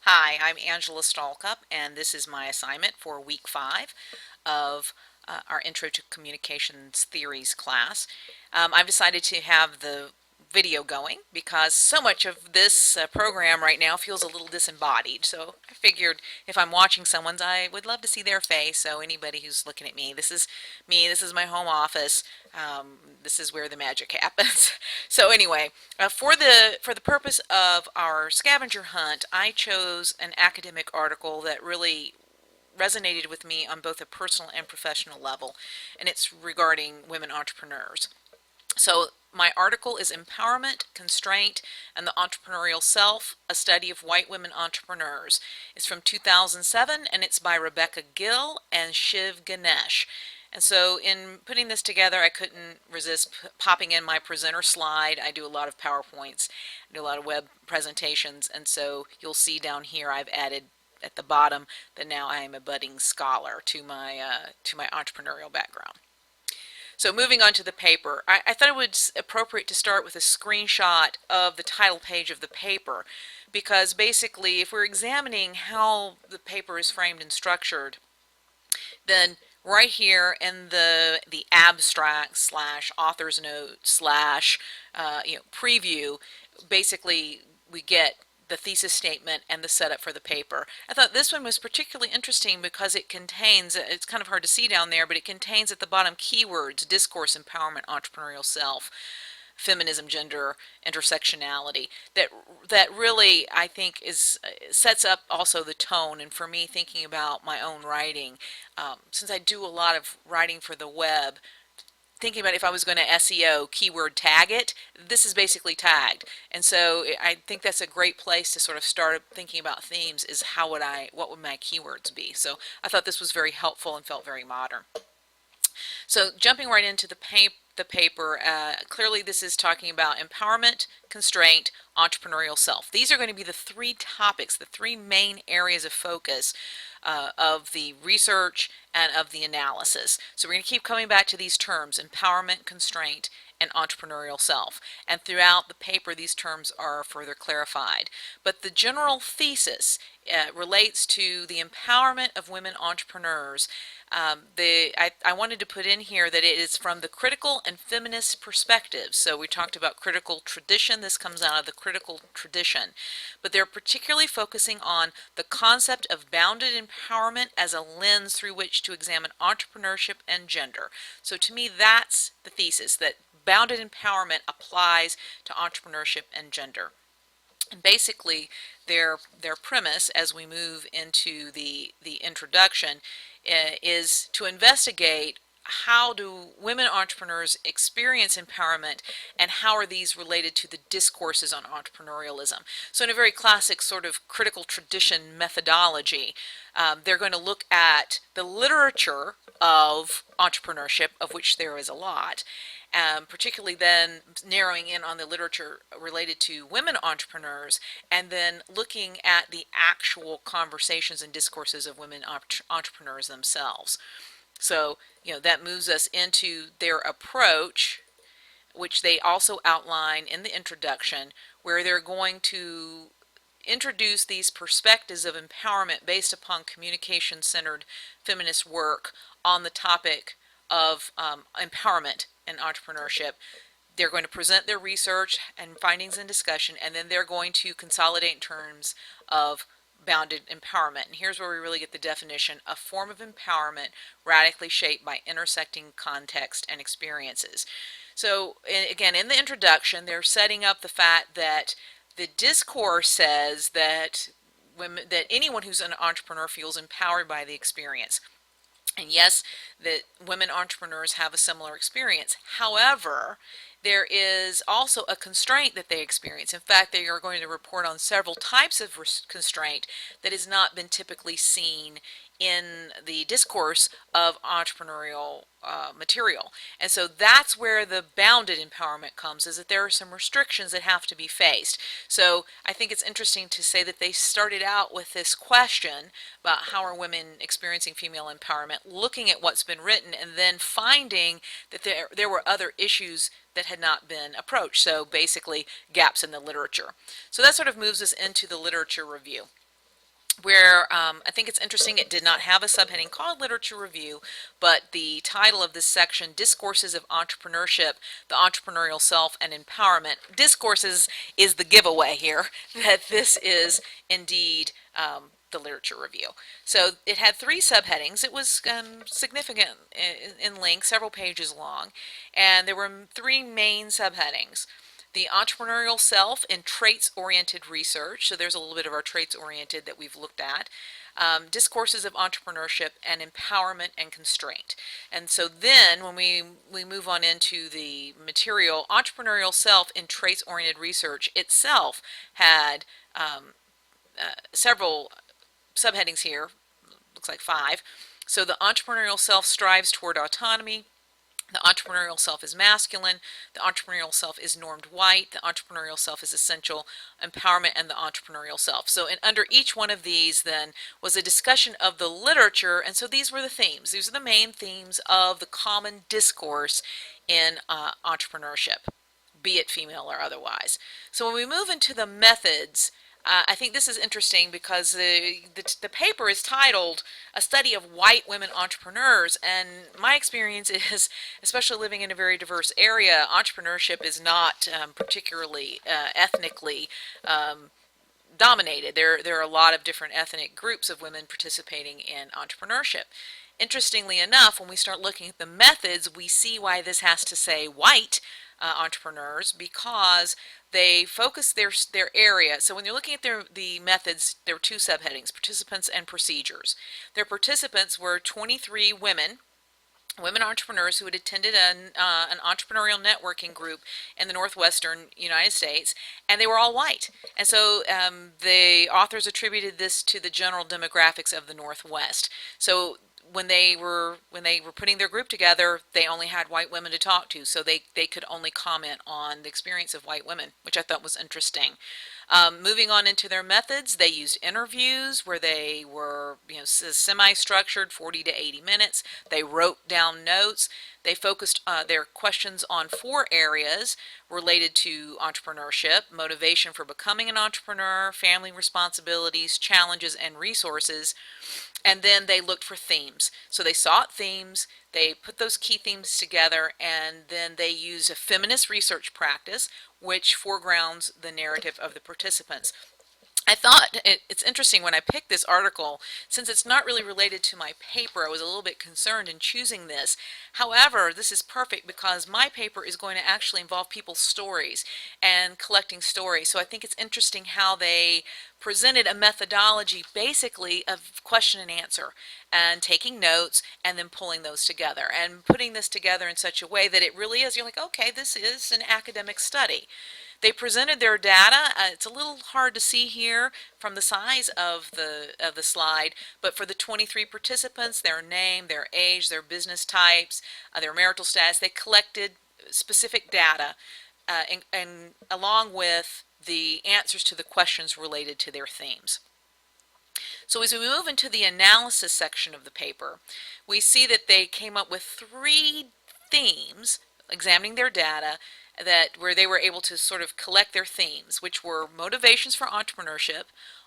Hi, I'm Angela Stallcup, and this is my assignment for week 5 of our Intro to Communications Theories class. I've decided to have the video going because so much of this program right now feels a little disembodied. So I figured if I'm watching someone's, I would love to see their face. So anybody who's looking at me, this is my home office. This is where the magic happens. So anyway, for the purpose of our scavenger hunt, I chose an academic article that really resonated with me on both a personal and professional level, and it's regarding women entrepreneurs. So my article is Empowerment, Constraint, and the Entrepreneurial Self, a study of white women entrepreneurs. It's from 2007, and it's by Rebecca Gill and Shiv Ganesh. And so in putting this together, I couldn't resist popping in my presenter slide. I do a lot of PowerPoints, I do a lot of web presentations, and so you'll see down here I've added at the bottom that now I am a budding scholar to my entrepreneurial background. So moving on to the paper, I thought it was appropriate to start with a screenshot of the title page of the paper, because basically if we're examining how the paper is framed and structured, then right here in the abstract slash author's note slash preview, basically we get the thesis statement and the setup for the paper. I thought this one was particularly interesting because it contains, it's kind of hard to see down there, but it contains at the bottom keywords: discourse, empowerment, entrepreneurial self, feminism, gender, intersectionality. That really, I think, is sets up also the tone. And for me, thinking about my own writing, since I do a lot of writing for the web, thinking about if I was going to SEO keyword tag it, this is basically tagged. And so I think that's a great place to sort of start thinking about themes, is what would my keywords be? So I thought this was very helpful and felt very modern. So jumping right into the paper, clearly this is talking about empowerment, constraint, entrepreneurial self. These are going to be the three topics, the three main areas of focus of the research and of the analysis. So we're going to keep coming back to these terms: empowerment, constraint, and entrepreneurial self. And throughout the paper, these terms are further clarified. But the general thesis relates to the empowerment of women entrepreneurs. I wanted to put in here that it is from the critical and feminist perspective. So we talked about critical tradition. This comes out of the critical tradition. But they're particularly focusing on the concept of bounded empowerment as a lens through which to examine entrepreneurship and gender. So to me, that's the thesis, that bounded empowerment applies to entrepreneurship and gender. And basically, their premise as we move into the introduction is to investigate how do women entrepreneurs experience empowerment, and how are these related to the discourses on entrepreneurialism. So in a very classic sort of critical tradition methodology, they're going to look at the literature of entrepreneurship, of which there is a lot, particularly then narrowing in on the literature related to women entrepreneurs, and then looking at the actual conversations and discourses of women entrepreneurs themselves. So, that moves us into their approach, which they also outline in the introduction, where they're going to introduce these perspectives of empowerment based upon communication-centered feminist work on the topic of empowerment and entrepreneurship. They're going to present their research and findings and discussion, and then they're going to consolidate in terms of bounded empowerment. And here's where we really get the definition: a form of empowerment radically shaped by intersecting context and experiences. So again, in the introduction, they're setting up the fact that the discourse says that anyone who's an entrepreneur feels empowered by the experience. And yes, that women entrepreneurs have a similar experience. However, there is also a constraint that they experience. In fact, they are going to report on several types of constraint that has not been typically seen in the discourse of entrepreneurial material. And so that's where the bounded empowerment comes, is that there are some restrictions that have to be faced. So I think it's interesting to say that they started out with this question about how are women experiencing female empowerment, looking at what's been written, and then finding that there were other issues that had not been approached. So basically gaps in the literature. So that sort of moves us into the literature review. where I think it's interesting it did not have a subheading called Literature Review, but the title of this section, Discourses of Entrepreneurship, the Entrepreneurial Self, and Empowerment. Discourses is the giveaway here, that this is indeed the literature review. So it had three subheadings. It was significant in length, several pages long, and there were three main subheadings. The entrepreneurial self and traits-oriented research. So there's a little bit of our traits-oriented that we've looked at. Discourses of entrepreneurship and empowerment and constraint. And so then when we move on into the material, entrepreneurial self and traits-oriented research itself had several subheadings here, looks like 5. So the entrepreneurial self strives toward autonomy. The entrepreneurial self is masculine. The entrepreneurial self is normed white. The entrepreneurial self is essential empowerment and the entrepreneurial self. So under each one of these then was a discussion of the literature, and so these were the themes. These are the main themes of the common discourse in entrepreneurship, be it female or otherwise. So when we move into the methods, I think this is interesting because the paper is titled A Study of White Women Entrepreneurs, and my experience is, especially living in a very diverse area, entrepreneurship is not particularly ethnically dominated. There are a lot of different ethnic groups of women participating in entrepreneurship. Interestingly enough, when we start looking at the methods, we see why this has to say white entrepreneurs, because they focus their area. So when you're looking at the methods, there were two subheadings, participants and procedures. Their participants were 23 women entrepreneurs who had attended an entrepreneurial networking group in the northwestern United States, and they were all white. And so the authors attributed this to the general demographics of the Northwest. So when they were putting their group together, they only had white women to talk to, so they could only comment on the experience of white women, which I thought was interesting. Moving on into their methods, they used interviews where they were, semi-structured, 40 to 80 minutes. They wrote down notes. They focused their questions on 4 areas related to entrepreneurship: motivation for becoming an entrepreneur, family responsibilities, challenges, and resources. And then they looked for themes. So they sought themes, they put those key themes together, and then they used a feminist research practice which foregrounds the narrative of the participants. I thought it's interesting when I picked this article, since it's not really related to my paper, I was a little bit concerned in choosing this. However, this is perfect because my paper is going to actually involve people's stories and collecting stories. So I think it's interesting how they presented a methodology basically of question and answer and taking notes and then pulling those together and putting this together in such a way that it really is, you're like, okay, this is an academic study. They presented their data. It's a little hard to see here from the size of the slide, but for the 23 participants, their name, their age, their business types, their marital status, they collected specific data and along with the answers to the questions related to their themes. So as we move into the analysis section of the paper, we see that they came up with 3 themes, examining their data, where they were able to sort of collect their themes, which were motivations for entrepreneurship,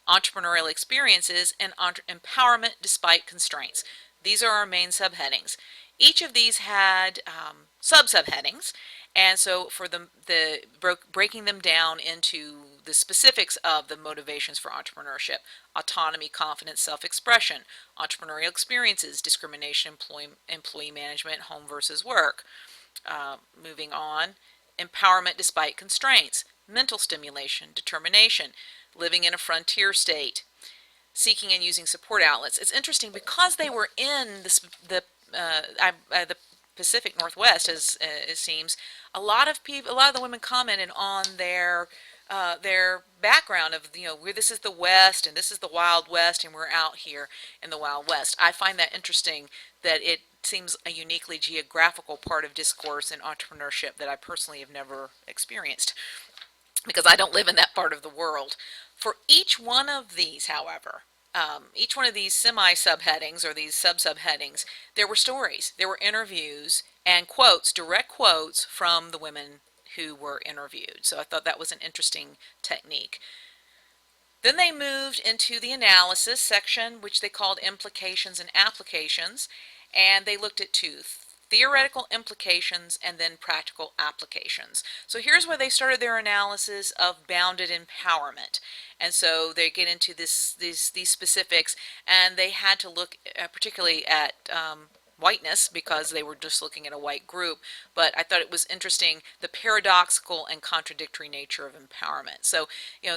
entrepreneurial experiences, and empowerment despite constraints. These are our main subheadings. Each of these had sub-subheadings, and so for breaking them down into the specifics of the motivations for entrepreneurship: autonomy, confidence, self-expression; entrepreneurial experiences, discrimination, employee management, home versus work. Moving on, empowerment despite constraints: mental stimulation, determination, living in a frontier state, seeking and using support outlets. It's interesting because they were in the Pacific Northwest, as it seems. A lot of the women commented on their background of, where this is the West and this is the Wild West and we're out here in the Wild West. I find that interesting, that it seems a uniquely geographical part of discourse in entrepreneurship that I personally have never experienced, because I don't live in that part of the world. For each one of these, however, each one of these semi-subheadings or these sub-subheadings, there were stories, there were interviews, and quotes, direct quotes from the women who were interviewed. So I thought that was an interesting technique. Then they moved into the analysis section, which they called implications and applications, and they looked at two: theoretical implications and then practical applications. So here's where they started their analysis of bounded empowerment. And so they get into these specifics, and they had to look particularly at whiteness, because they were just looking at a white group. But I thought it was interesting, the paradoxical and contradictory nature of empowerment. So,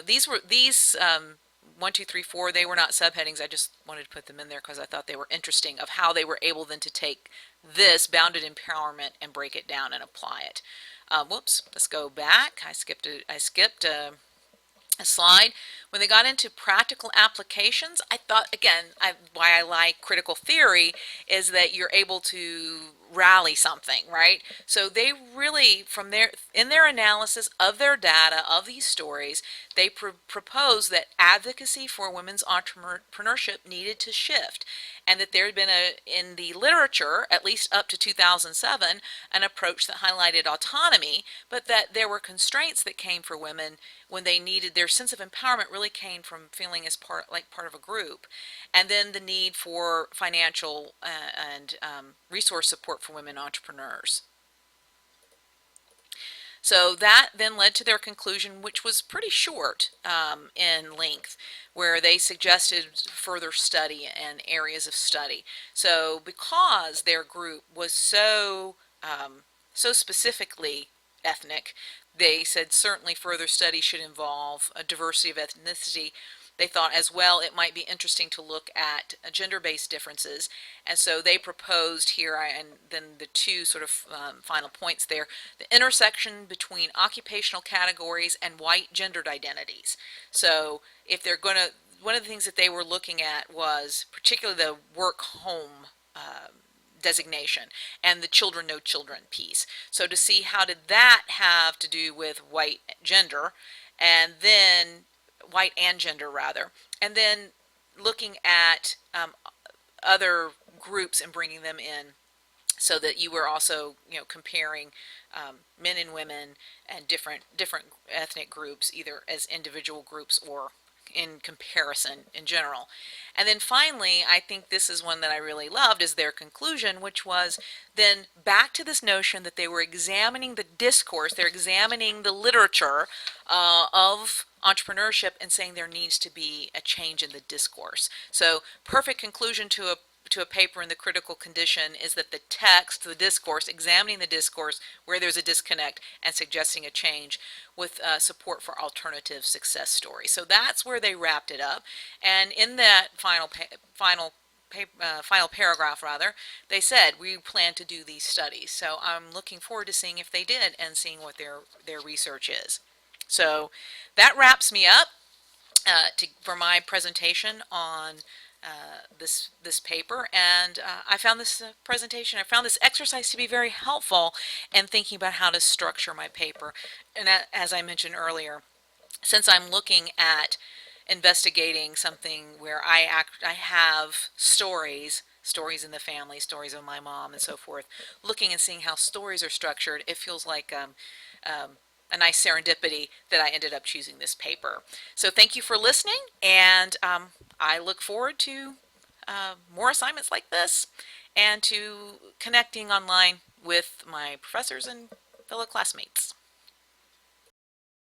these 1, 2, 3, 4, they were not subheadings. I just wanted to put them in there because I thought they were interesting, of how they were able then to take this bounded empowerment and break it down and apply it. Whoops, let's go back. I skipped a slide. When they got into practical applications, I thought, again, why I like critical theory is that you're able to rally something, right? So they really, in their analysis of their data, of these stories, they proposed that advocacy for women's entrepreneurship needed to shift, and that there had been in the literature, at least up to 2007, an approach that highlighted autonomy, but that there were constraints that came for women when they needed their sense of empowerment really came from feeling as part of a group, and then the need for financial and resource support for women entrepreneurs. So that then led to their conclusion, which was pretty short in length, where they suggested further study and areas of study. So because their group was so specifically ethnic, they said certainly further study should involve a diversity of ethnicity. They thought as well it might be interesting to look at gender-based differences, and so they proposed here, and then the two sort of final points there: the intersection between occupational categories and white gendered identities. So if they're going to, one of the things that they were looking at was particularly the work-home designation and the children no children piece. So to see how did that have to do with white gender, and then white and gender rather, and then looking at other groups and bringing them in, so that you were also comparing men and women and different ethnic groups, either as individual groups or in comparison in general. And then finally, I think this is one that I really loved, is their conclusion, which was then back to this notion that they were examining the discourse, they're examining the literature of entrepreneurship, and saying there needs to be a change in the discourse. So perfect conclusion to a paper in the critical condition is that the text, the discourse, examining the discourse where there's a disconnect and suggesting a change, with support for alternative success stories. So that's where they wrapped it up. And in that final paragraph, rather, they said we plan to do these studies. So I'm looking forward to seeing if they did and seeing what their research is. So that wraps me up for my presentation on this paper, and I found this exercise to be very helpful in thinking about how to structure my paper. And as I mentioned earlier, since I'm looking at investigating something where I have stories in the family, stories of my mom and so forth, looking and seeing how stories are structured, it feels like a nice serendipity that I ended up choosing this paper. So thank you for listening, and I look forward to more assignments like this, and to connecting online with my professors and fellow classmates.